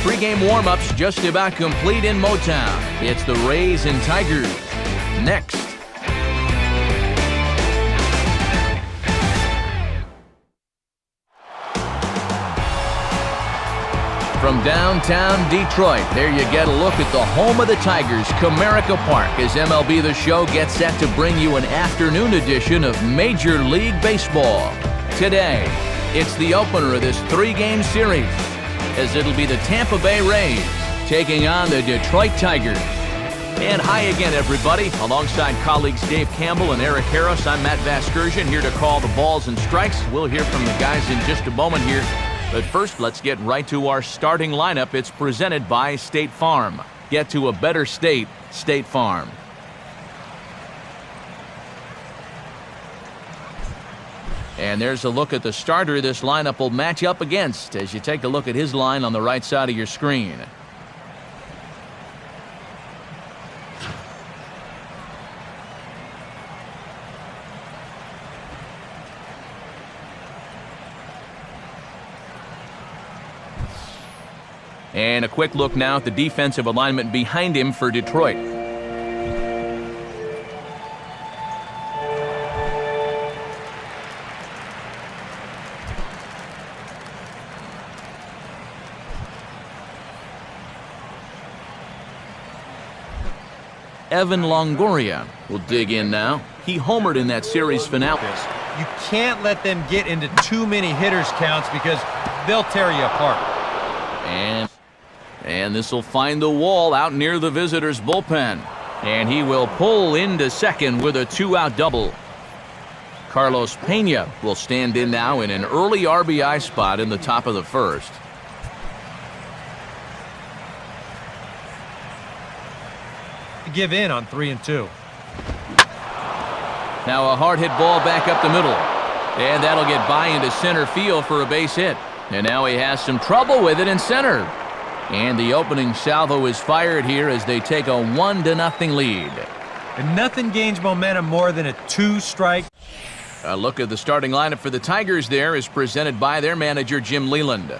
Pre-game warm-ups just about complete in Motown. It's the Rays and Tigers. Next. From downtown Detroit, there you get a look at the home of the Tigers, Comerica Park, as MLB The Show gets set to bring you an afternoon edition of Major League Baseball. Today, it's the opener of this three-game series, as it'll be the Tampa Bay Rays taking on the Detroit Tigers. And hi again, everybody. Alongside colleagues Dave Campbell and Eric Harris, I'm Matt Vasgersian, here to call the balls and strikes. We'll hear from the guys in just a moment here. But first, let's get right to our starting lineup. It's presented by State Farm. Get to a better state, State Farm. And there's a look at the starter this lineup will match up against as you take a look at his line on the right side of your screen. And a quick look now at the defensive alignment behind him for Detroit. Evan Longoria will dig in now. He homered in that series finale. You can't let them get into too many hitters counts because they'll tear you apart. And this will find the wall out near the visitors' bullpen. And he will pull into second with a two-out double. Carlos Pena will stand in now in an early RBI spot in the top of the first. Give in on 3-2. Now a hard hit ball back up the middle. And that'll get by into center field for a base hit. And now he has some trouble with it in center. And the opening salvo is fired here as they take a 1-0 lead. And nothing gains momentum more than a two-strike. A look at the starting lineup for the Tigers there is presented by their manager, Jim Leyland.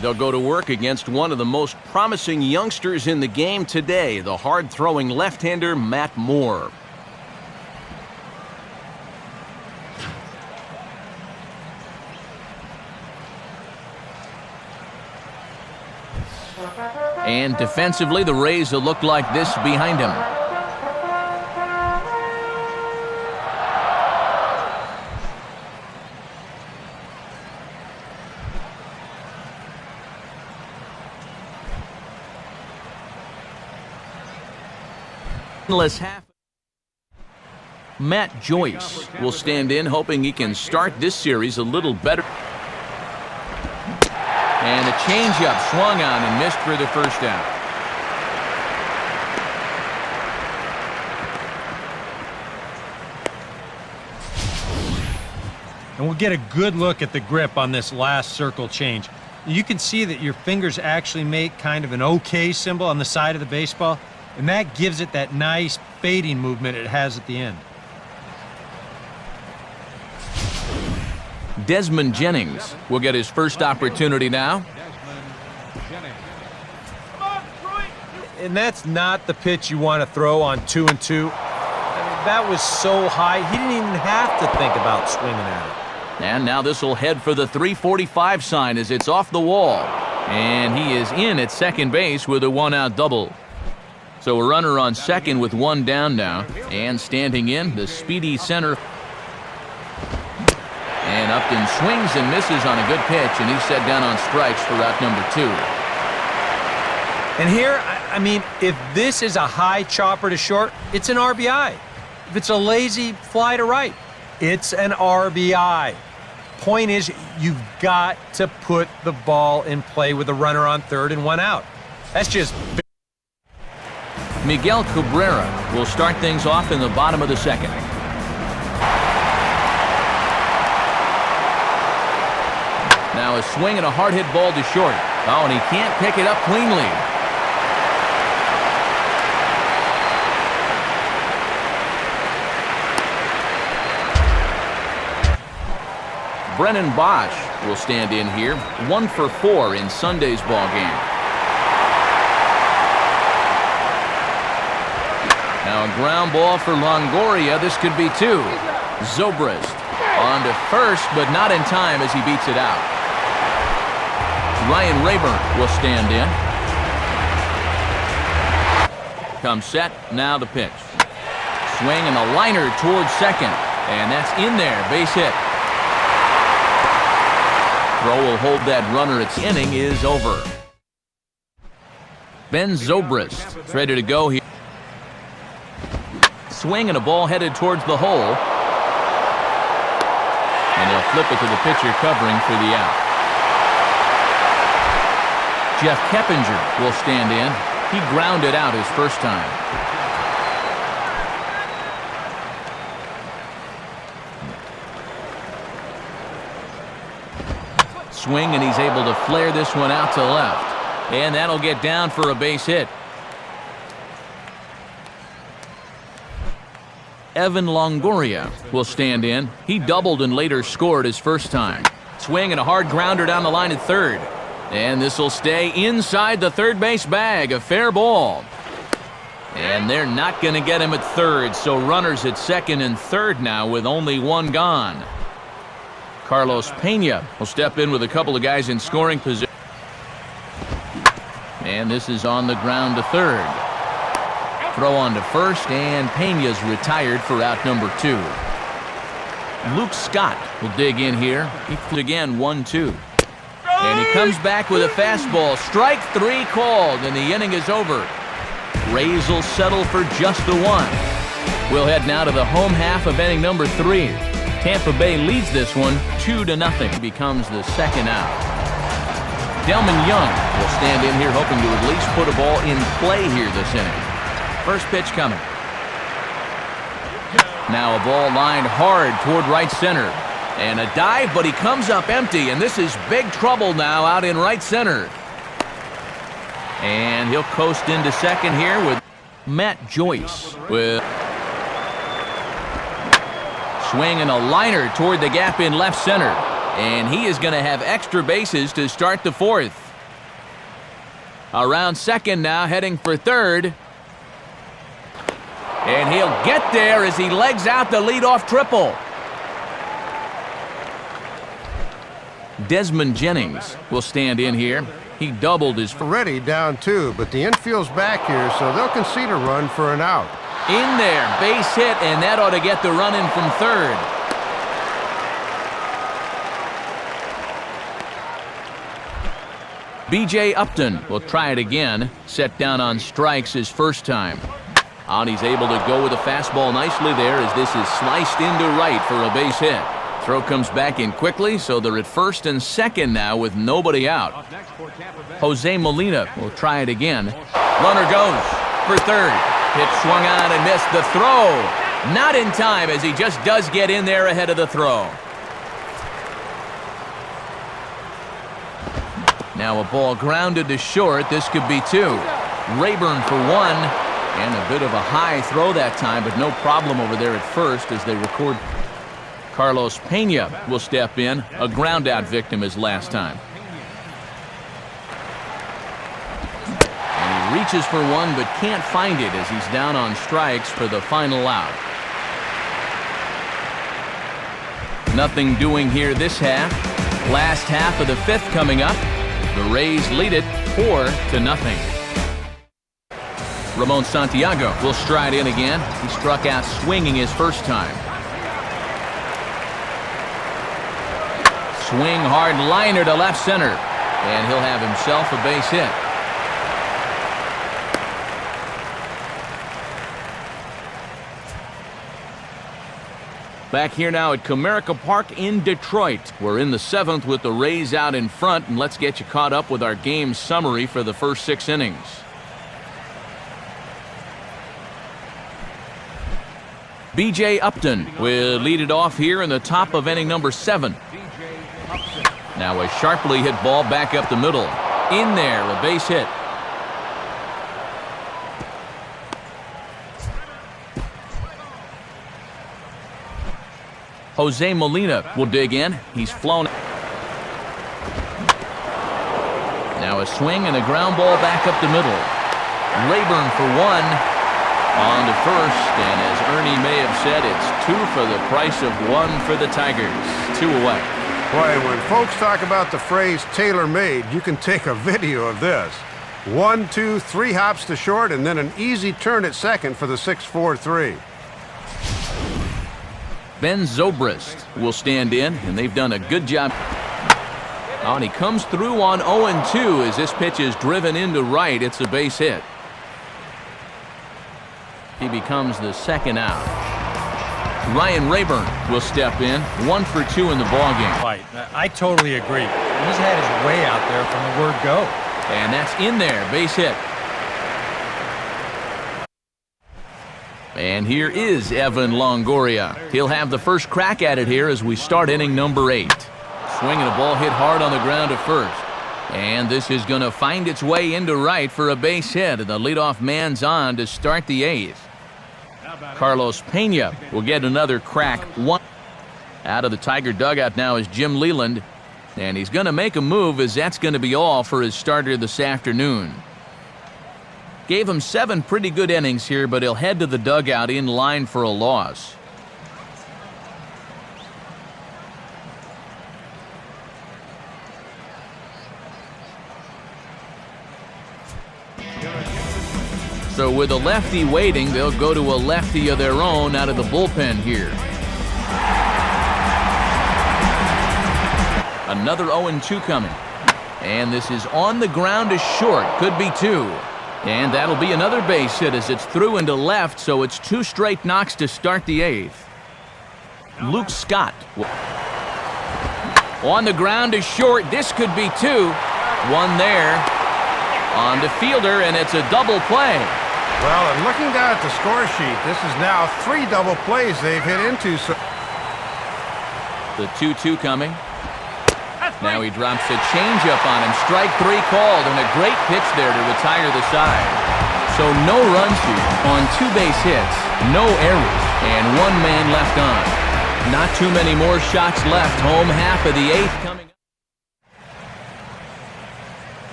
They'll go to work against one of the most promising youngsters in the game today, the hard-throwing left-hander Matt Moore. And defensively, the Rays will look like this behind him. Matt Joyce will stand in, hoping he can start this series a little better. And a changeup swung on and missed for the first out. And we'll get a good look at the grip on this last circle change. You can see that your fingers actually make kind of an OK symbol on the side of the baseball, and that gives it that nice fading movement it has at the end. Desmond Jennings will get his first opportunity now. And that's not the pitch you want to throw on 2-2. I mean, that was so high, he didn't even have to think about swinging at it. And now this will head for the 345 sign as it's off the wall. And he is in at second base with a one-out double. So a runner on second with one down now. And standing in, the speedy center. And Upton swings and misses on a good pitch, and he's set down on strikes for out number 2. And here, I mean, if this is a high chopper to short, it's an RBI. If it's a lazy fly to right, it's an RBI. Point is, you've got to put the ball in play with a runner on third and one out. That's just... Miguel Cabrera will start things off in the bottom of the second. Now a swing and a hard hit ball to short. Oh, and he can't pick it up cleanly. Brennan Bosch will stand in here, 1 for 4 in Sunday's ball game. Now a ground ball for Longoria. This could be 2. Zobrist on to first, but not in time as he beats it out. Ryan Rayburn will stand in. Comes set, now the pitch. Swing and a liner towards second, and that's in there, base hit. Throw will hold that runner. Its inning is over. Ben Zobrist ready to go here. Swing and a ball headed towards the hole. And he'll flip it to the pitcher covering for the out. Jeff Keppinger will stand in. He grounded out his first time. Swing, and he's able to flare this one out to left. And that'll get down for a base hit. Evan Longoria will stand in. He doubled and later scored his first time. Swing and a hard grounder down the line at third. And this will stay inside the third base bag. A fair ball. And they're not going to get him at third, so runners at second and third now with only one gone. Carlos Pena will step in with a couple of guys in scoring position. And this is on the ground to third. Throw on to first, and Pena's retired for out number 2. Luke Scott will dig in here. He put again 1-2. And he comes back with a fastball. Strike 3 called, and the inning is over. Rays will settle for just the 1. We'll head now to the home half of inning number 3. Tampa Bay leads this one 2-0. Becomes the second out. Delman Young will stand in here hoping to at least put a ball in play here this inning. First pitch coming. Now a ball lined hard toward right center. And a dive, but he comes up empty, and this is big trouble now out in right center. And he'll coast into second here with Matt Joyce with swing and a liner toward the gap in left center. And he is going to have extra bases to start the 4th. Around second now, heading for third. And he'll get there as he legs out the leadoff triple. Desmond Jennings will stand in here. He doubled his... Already down 2, but the infield's back here, so they'll concede a run for an out. In there, base hit, and that ought to get the run in from third. B.J. Upton will try it again. Set down on strikes his first time. And he's able to go with a fastball nicely there as this is sliced into right for a base hit. Throw comes back in quickly, so they're at first and second now with nobody out. Jose Molina will try it again. Runner goes for third. Pitch swung on and missed. The throw not in time as he just does get in there ahead of the throw. Now a ball grounded to short. This could be 2. Rayburn for 1. And a bit of a high throw that time, but no problem over there at first as they record. Carlos Pena will step in, a ground-out victim his last time. And he reaches for one, but can't find it as he's down on strikes for the final out. Nothing doing here this half. Last half of the 5th coming up. The Rays lead it 4-0. Ramon Santiago will stride in again. He struck out swinging his first time. Swing hard liner to left center. And he'll have himself a base hit. Back here now at Comerica Park in Detroit. We're in the 7th with the Rays out in front, and let's get you caught up with our game summary for the first 6 innings. B.J. Upton will lead it off here in the top of inning number 7. Now a sharply hit ball back up the middle. In there, a base hit. Jose Molina will dig in. He's flown. Now a swing and a ground ball back up the middle. Rayburn for one on to first, and as Ernie may have said, it's 2 for the price of 1 for the Tigers. 2 away. Boy, when folks talk about the phrase tailor-made, you can take a video of this. 1, 2, 3 hops to short, and then an easy turn at second for the 6-4-3. Ben Zobrist will stand in, and they've done a good job. Oh, and he comes through on 0-2 as this pitch is driven into right. It's a base hit. He becomes the second out. Ryan Rayburn will step in, 1 for 2 in the ballgame. Right. I totally agree. He's had his way out there from the word go. And that's in there, base hit. And here is Evan Longoria. He'll have the first crack at it here as we start inning number 8. Swinging a ball hit hard on the ground to first. And this is going to find its way into right for a base hit. And the leadoff man's on to start the 8th. Carlos Pena will get another crack. One out of the Tiger dugout now is Jim Leland. And he's going to make a move, as that's going to be all for his starter this afternoon. Gave him 7 pretty good innings here, but he'll head to the dugout in line for a loss. So with a lefty waiting, they'll go to a lefty of their own out of the bullpen here. Another 0-2 coming. And this is on the ground to short. Could be 2. And that'll be another base hit as it's through into left, so it's 2 straight knocks to start the 8th. Luke Scott. On the ground to short. This could be 2. 1 there. On to fielder, and it's a double play. Well, and looking down at the score sheet, this is now 3 double plays they've hit into. So the 2-2 coming. Now he drops a changeup on him. Strike 3 called, and a great pitch there to retire the side. So no runs here on 2 base hits, no errors, and 1 man left on. Not too many more shots left. Home half of the 8th coming up.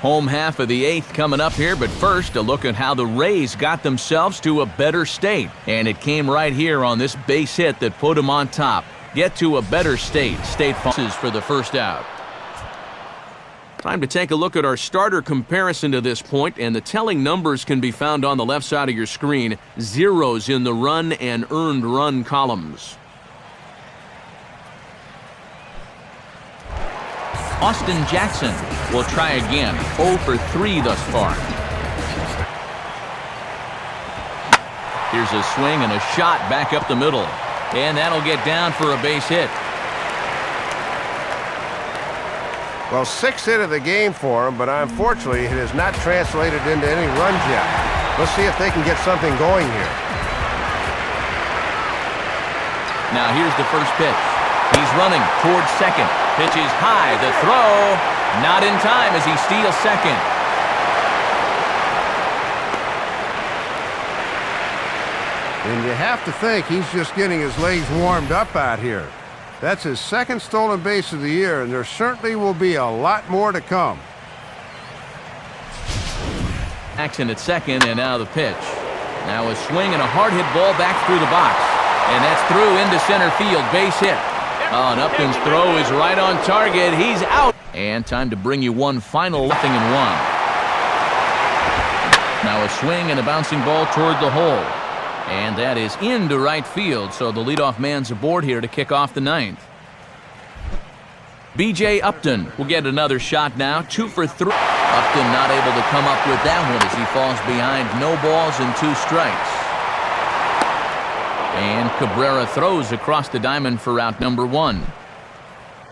Home half of the 8th coming up here, but first a look at how the Rays got themselves to a better state. And it came right here on this base hit that put them on top. Get to a better state. State Farm for the first out. Time to take a look at our starter comparison to this point, and the telling numbers can be found on the left side of your screen. 0s in the run and earned run columns. Austin Jackson will try again. 0 for 3 thus far. Here's a swing and a shot back up the middle. And that'll get down for a base hit. well, 6th hit of the game for him, but unfortunately it has not translated into any runs yet. Let's see if they can get something going here. Now here's the first pitch. He's running towards second. Pitch is high. The throw not in time as he steals second. And you have to think he's just getting his legs warmed up out here. That's his 2nd stolen base of the year, and there certainly will be a lot more to come. Jackson at second, and now the pitch. Now a swing and a hard hit ball back through the box. And that's through into center field. Base hit. Oh, and Upton's throw is right on target. He's out. And time to bring you one final 0-1. Now a swing and a bouncing ball toward the hole. And that is into right field, so the leadoff man's aboard here to kick off the 9th. B.J. Upton will get another shot now, 2 for 3. Upton not able to come up with that one as he falls behind. No balls and 2 strikes. And Cabrera throws across the diamond for out number 1.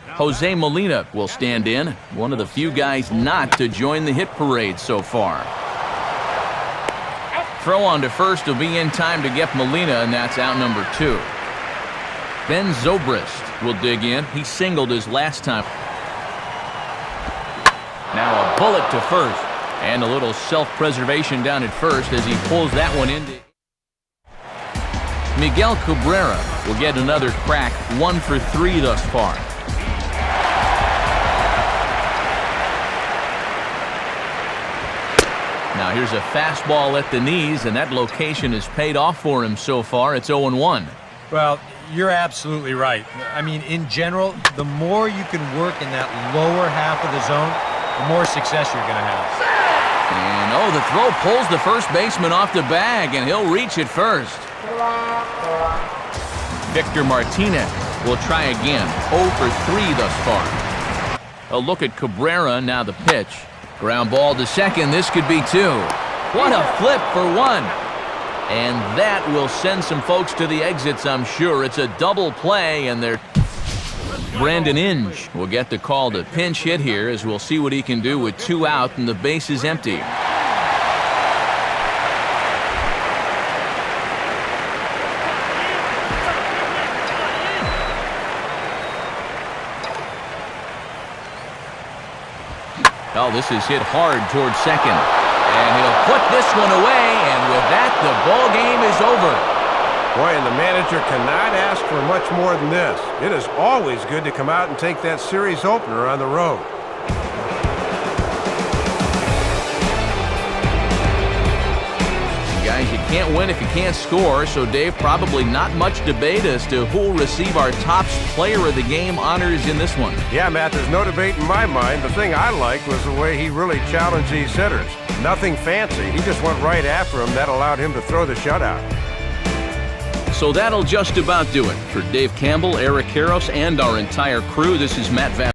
Jose Molina will stand in, one of the few guys not to join the hit parade so far. Throw on to first will be in time to get Molina, and that's out number 2. Ben Zobrist will dig in. He singled his last time. Now a bullet to first, and a little self-preservation down at first as he pulls that one into. Miguel Cabrera will get another crack, 1 for 3 thus far. Now here's a fastball at the knees, and that location has paid off for him so far. It's 0-1. Well, you're absolutely right. I mean, in general, the more you can work in that lower half of the zone, the more success you're going to have. And, oh, the throw pulls the first baseman off the bag, and he'll reach it first. Victor Martinez will try again. 0 for 3 thus far. A look at Cabrera, now the pitch. Ground ball to second. This could be 2. What a flip for 1. And that will send some folks to the exits, I'm sure. It's a double play, and they're... Brandon Inge will get the call to pinch hit here, as we'll see what he can do with 2 out and the base is empty. Oh, this is hit hard towards second. And he'll put this one away, and with that, the ball game is over. Boy, and the manager cannot ask for much more than this. It is always good to come out and take that series opener on the road. Guys, you can't win if you can't score, so Dave, probably not much debate as to who will receive our top player of the game honors in this one. Yeah, Matt, there's no debate in my mind. The thing I liked was the way he really challenged these hitters. Nothing fancy. He just went right after him. That allowed him to throw the shutout. So that'll just about do it. For Dave Campbell, Eric Karros, and our entire crew, this is Matt Van